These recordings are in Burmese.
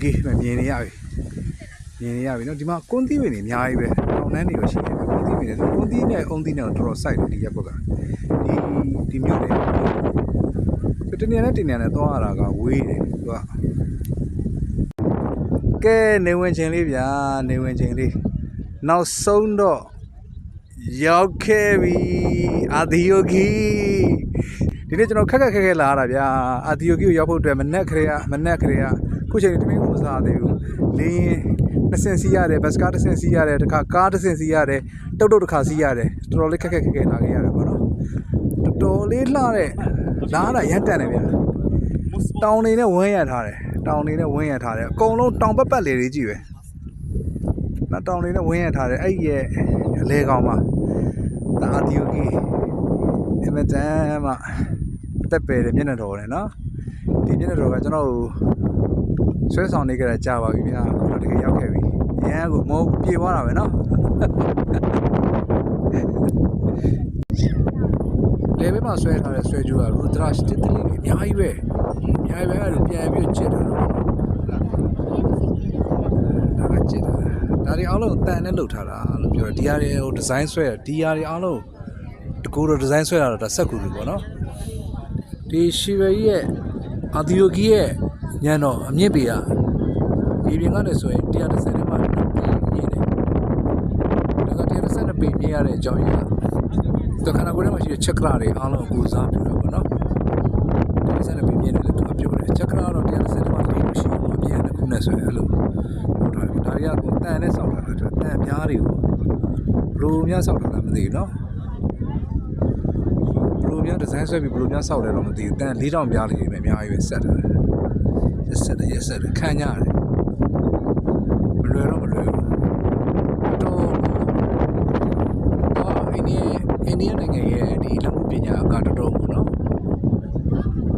okay မြင်နေရပြီနော်ဒီမှာကွန်းသီးပင်တွေအများကြီးပဲတောင်တန်းတွေရောရှိတယ်ကွန်းသီးပင်တွေကွန်းသီးနဲ့အုံသီးနဲ့တော်တော် site ဒီရက်ဘက်ကဒီမြို့တွေတနေနဲ့သွားရတာကဝေးတယ်သူကကဲနေဝင်ချင်းလေးဗျာနေဝင်ချင်းလေးနောက်ဆုံးတော့ရောက်ခဲ့ပြီအာဒီယိုဂီဒီနေ့ကျွန်တော်ခက်လာတာဗျာအာဒီယိုဂီကိုရောက်ဖို့အတွက်မနက်ခရေကခုချိန်တမင်းကိုမစားသေးဘူးလင်းနှစ်ဆင့်စီးရတယ်ဘတ်စကားတစ်ဆင့်စီးရတယ်တခါကားတစ်ဆင့်စီးရတယ်တုတ်တစ်ခါစီးရတယ်တော်တော်လေးခက်လာခဲ့ရတယ်ပေါ့နော်တော်တော်လေးလှတဲ့လားတာရမ်းတန်တယ်ဗျာတောင်နေနဲ့ဝန်းရထားတယ်အကုန်လုံးတောင်ပတ်လေးတွေကြည့်ပဲနော်တောင်နေနဲ့ဝန်းရထားတယ်အဲ့ရဲ့အလဲကောင်မှာတာအာဒီယိုဂီအမတန်မှတက်ပယ်တယ်မျက်နှာတော်တယ်နော်ဒီမျက်နှာတော်ကကျွန်တော်ဆွဲဆောင်နေကြတာကြာပါပြီဗျာခုတော့တကယ်ရောက်ခဲ့ပြီရန်ကိုမောပြေသွားတာပဲနော်လေဘက်မှာဆွဲထားတဲ့ဆွဲကြိုးကရူဒရာစတစ်တလီအများကြီးပဲအဲ့လိုပြန်ပြီးကျစ်တယ်နော်ဒါကကျစ်တယ်ဒါတွေအားလုံးတန်နဲ့လှုပ်ထားတာလို့ပြောတယ်ဒီဟာတွေဟိုဒီဇိုင်းဆွဲဒီဟာတွေအားလုံးတကူတော့ဒီဇိုင်းဆွဲတာတော့ဒါစက်ကူတွေပေါ့နော်ဒီရှီဗယ်ရဲ့အာဒီယိုဂီရဲ့ညံတော့အမြင့်ပေကဒီပြင်ကနေဆိုရင်130နဲ့မှမြင့်တယ်ဒါက130ပေမြင့်ရတဲ့အကြောင်းရင်းကခန္ဓာကိုယ်ထဲမှာရှိတဲ့ချက်ခရာတွေအားလုံးကိုစားပြတာပေါ့နော်130ပေမြင့်တယ်လို့သူပြောတယ်ချက်ခရာတော့130မှလေးလို့ရှိတယ်အပြင်တစ်ခုနဲ့ဆိုရင်အဲ့လိုဒါတွေကတန်နဲ့စောက်တာတန်များတွေကိုဘလိုများစောက်တာလားမသိဘူးနော်ဘလိုများဒီဇိုင်းဆွဲပြီးဘလိုများစောက်တယ်တော့မသိဘူးတန်4000ပြားလေးပဲအများကြီးပဲဆက်တယ်ရက်ဆက်တယ်ခံရတယ်မလွယ်ဘူးတော့အိန္ဒိယနိုင်ငံရဲ့ဒီလက်မှုပညာကတော်တော်ပေါ့နော်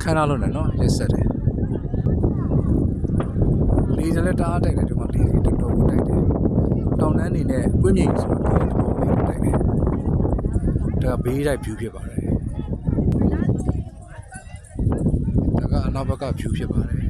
ခံရလို့နော်ရက်ဆက်တယ်လေးစလည်းတအားတိုက်တယ်ဒီမှာလေးတော်တော်တိုက်တယ်တောင်တန်းနေနဲ့ကွင်းမြိတ်ဆိုတော့တော်တော်လေးတိုက်တယ်ဒါဘေးတိုက် view ဖြစ်ပါတယ်ဒါကအနောက်ဘက်က view ဖြစ်ပါတယ်